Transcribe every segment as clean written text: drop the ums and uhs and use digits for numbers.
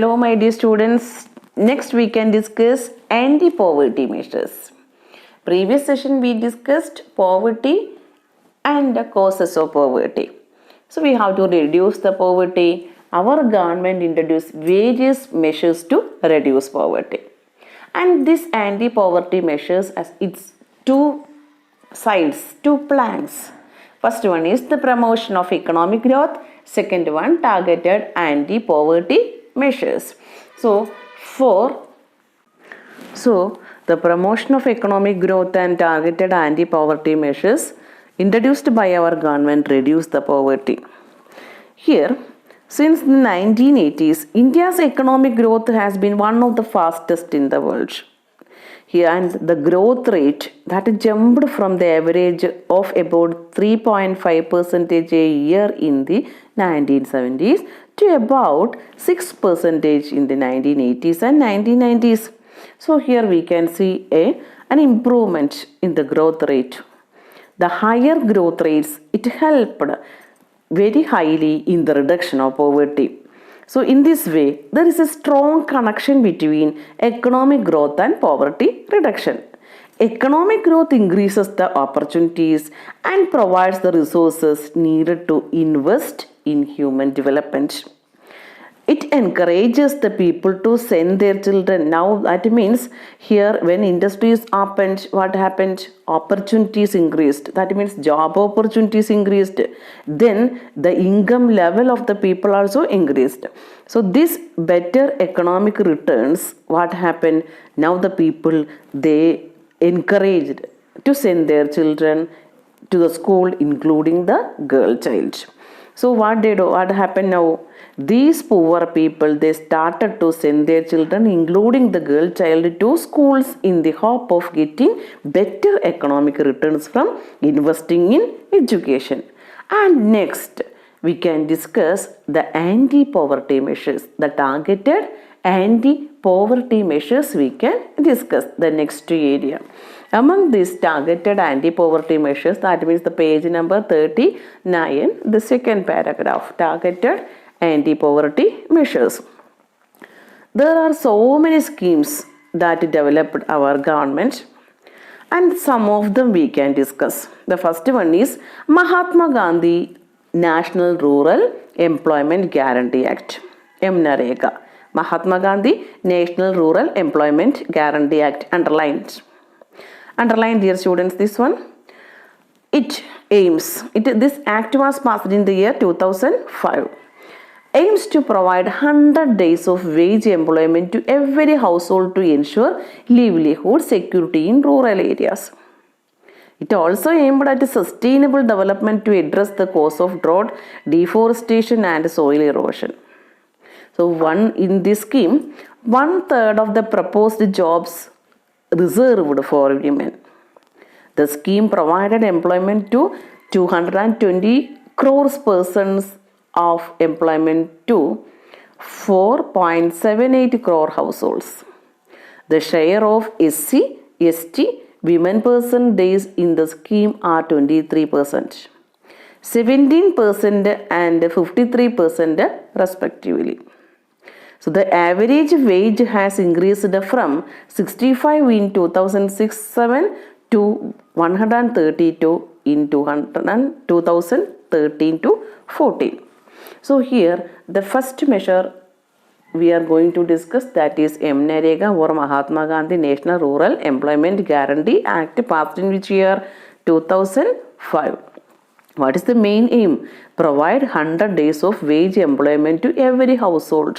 Hello my dear students, next we can discuss anti-poverty measures. Previous session we discussed poverty and the causes of poverty. So we have to reduce the poverty. Our government introduced various measures to reduce poverty. And this anti-poverty measures has its two sides, two planks. First one is the promotion of economic growth. Second one, targeted anti-poverty measures. So the promotion of economic growth and targeted anti-poverty measures introduced by our government reduce the poverty. Here, since the 1980s, India's economic growth has been one of the fastest in the world. Here, and the growth rate that jumped from the average of about 3.5% a year in the 1970s to about 6% in the 1980s and 1990s. So here we can see an improvement in the growth rate. The higher growth rates, it helped very highly in the reduction of poverty. So in this way, there is a strong connection between economic growth and poverty reduction. Economic growth increases the opportunities and provides the resources needed to invest in human development. It encourages the people to send their children. Now that means here when industries opened, what happened? Opportunities increased. That means job opportunities increased. Then the income level of the people also increased. So this better economic returns, what happened? Now the people, they encouraged to send their children to the school, including the girl child. So what they do? What happened now? These poor people, they started to send their children, including the girl child, to schools in the hope of getting better economic returns from investing in education. And next, we can discuss the anti-poverty measures, the targeted anti-poverty measures we can discuss the next area. Among these targeted anti-poverty measures, that means the page number 39, the second paragraph, targeted anti-poverty measures. There are so many schemes that developed our government, and some of them we can discuss. The first one is Mahatma Gandhi National Rural Employment Guarantee Act, MNREGA. Mahatma Gandhi National Rural Employment Guarantee Act, underlined. Underline, dear students, this one. This act was passed in the year 2005. Aims to provide 100 days of wage employment to every household to ensure livelihood security in rural areas. It also aimed at sustainable development to address the cause of drought, deforestation and soil erosion. So in this scheme, 1/3 of the proposed jobs reserved for women. The scheme provided employment to 220 crores persons of employment to 4.78 crore households. The share of SC, ST, women person days in the scheme are 23%, 17% and 53% respectively. So the average wage has increased from 65 in 2006-7 to 132 in 2013-14. So here the first measure we are going to discuss, that is MNREGA or Mahatma Gandhi National Rural Employment Guarantee Act, passed in which year? 2005. What is the main aim? Provide 100 days of wage employment to every household.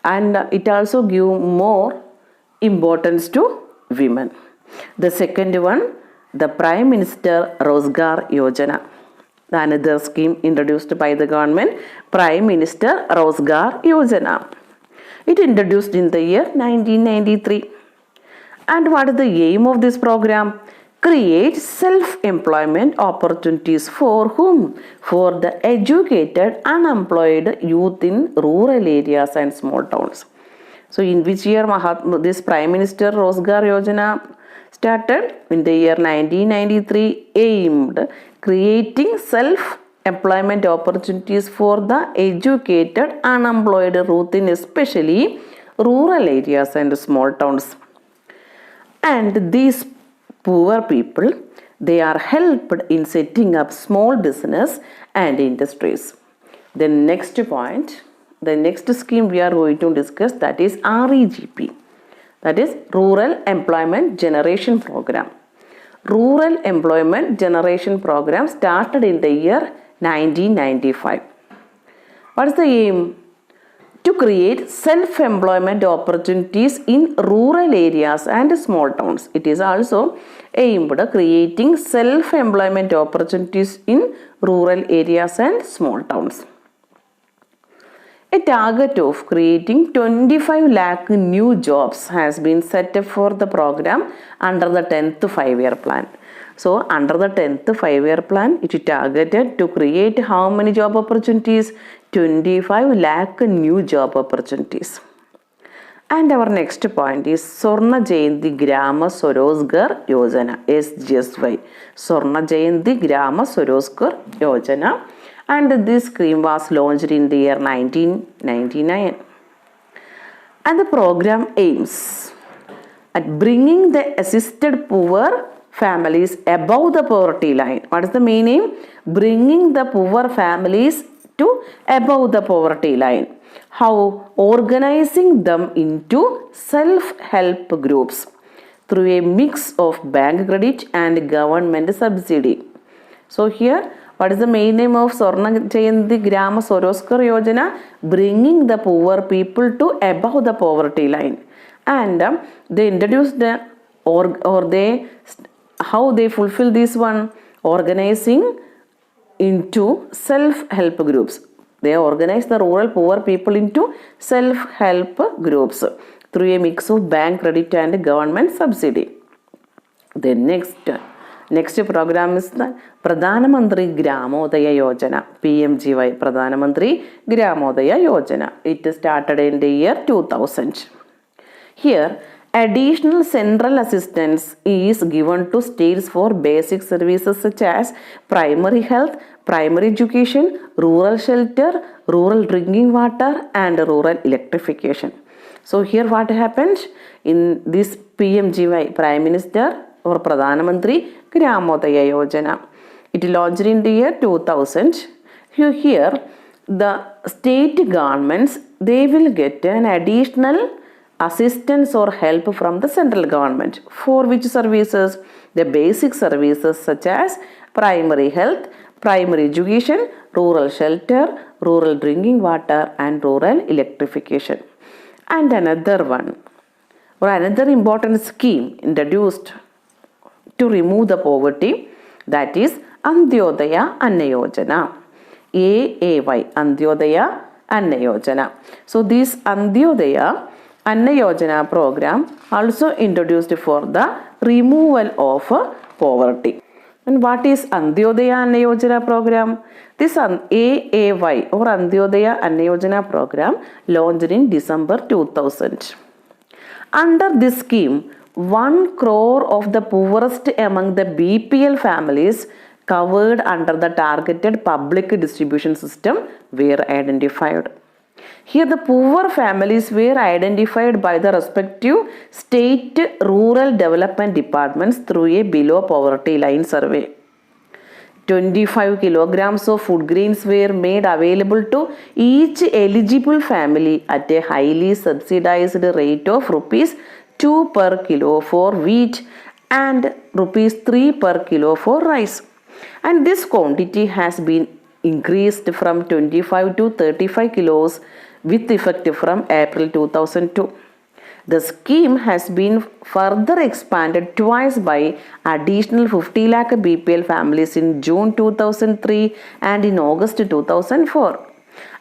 And it also give more importance to women. The second one, the Prime Minister Rozgar Yojana, another scheme introduced by the government, Prime Minister Rozgar Yojana. It introduced in the year 1993. And what is the aim of this program? Create self-employment opportunities for whom? For the educated, unemployed youth in rural areas and small towns. So in which year this Prime Minister Rozgar Yojana started? In the year 1993, aimed creating self employment opportunities for the educated unemployed youth in especially rural areas and small towns. And these poor people, they are helped in setting up small business and industries. The next point, the next scheme we are going to discuss, that is REGP, that is Rural Employment Generation Program. Rural Employment Generation Program started in the year 1995. What is the aim? To create self-employment opportunities in rural areas and small towns. It is also aimed at creating self-employment opportunities in rural areas and small towns. A target of creating 25 lakh new jobs has been set up for the program under the 10th 5-year plan. So, under the 10th 5-year plan, it is targeted to create how many job opportunities? 25 lakh new job opportunities. And our next point is Swarna Jayanti Grama Swarozgar Yojana, SGSY. Swarna Jayanti Grama Swarozgar Yojana. And this scheme was launched in the year 1999. And the program aims at bringing the assisted poor families above the poverty line. What is the main aim? Bringing the poor families to above the poverty line. How? Organizing them into self-help groups through a mix of bank credit and government subsidy. So here, what is the main aim of Swarna Jayanti Grama Swarozgar Yojana? Bringing the poor people to above the poverty line. And they introduced the how they fulfill this one? Organizing into self-help groups. They organize the rural poor people into self-help groups through a mix of bank credit and government subsidy. The next program is the Pradhana Mantri Gramodaya Yojana, PMGY, Pradhana Mantri Gramodaya Yojana. It started in the year 2000. Here, additional central assistance is given to states for basic services such as primary health, primary education, rural shelter, rural drinking water, and rural electrification. So here what happened in this PMGY, Prime Minister or Pradhana Mantri Gramodaya Yojana. It launched in the year 2000. Here the state governments, they will get an additional assistance or help from the central government. For which services? The basic services such as primary health, primary education, rural shelter, rural drinking water, and rural electrification. And another one, or another important scheme introduced to remove the poverty, that is Antyodaya Anna Yojana, AAY, Antyodaya Anna Yojana. So this Antyodaya Anna Yojana program also introduced for the removal of poverty. And what is Antyodaya Anna Yojana program? This AAY or Antyodaya Anna Yojana program launched in December 2000. Under this scheme, 1 crore of the poorest among the BPL families covered under the targeted public distribution system were identified. Here the poor families were identified by the respective state rural development departments through a below poverty line survey. 25 kilograms of food grains were made available to each eligible family at a highly subsidized rate of rupees 2 per kilo for wheat and rupees 3 per kilo for rice. And this quantity has been increased from 25 to 35 kilos with effect from April 2002. The scheme has been further expanded twice by additional 50 lakh BPL families in June 2003 and in August 2004.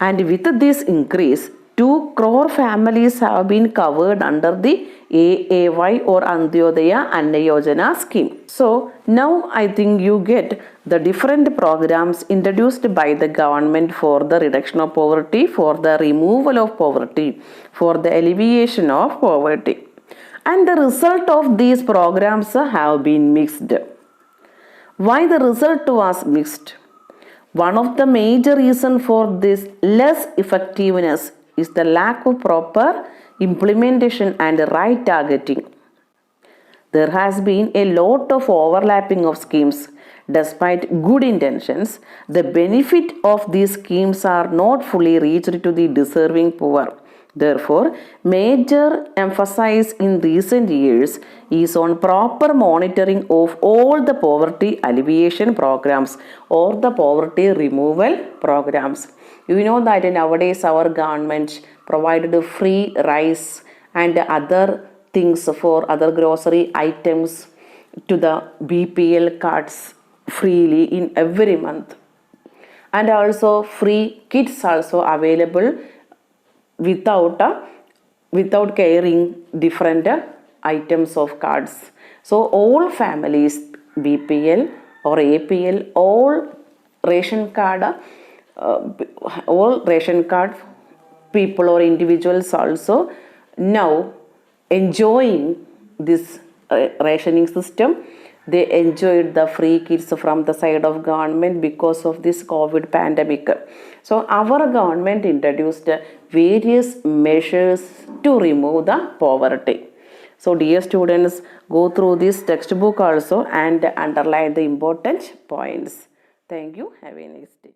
And with this increase, 2 crore families have been covered under the AAY or Antyodaya Anna Yojana scheme. So now I think you get the different programs introduced by the government for the reduction of poverty, for the removal of poverty, for the alleviation of poverty. And the result of these programs have been mixed. Why the result was mixed? One of the major reasons for this less effectiveness is the lack of proper implementation and right targeting. There has been a lot of overlapping of schemes. Despite good intentions, the benefit of these schemes are not fully reached to the deserving poor. Therefore, major emphasis in recent years is on proper monitoring of all the poverty alleviation programs or the poverty removal programs. You know that nowadays our government provided free rice and other things for other grocery items to the BPL cards freely in every month, and also free kits also available without carrying different items of cards. So all families, BPL or APL, ration card all ration card people or individuals also now enjoying this rationing system. They enjoyed the free kits from the side of government because of this COVID pandemic. So our government introduced various measures to remove the poverty. So dear students, go through this textbook also and underline the important points. Thank you. Have a nice day.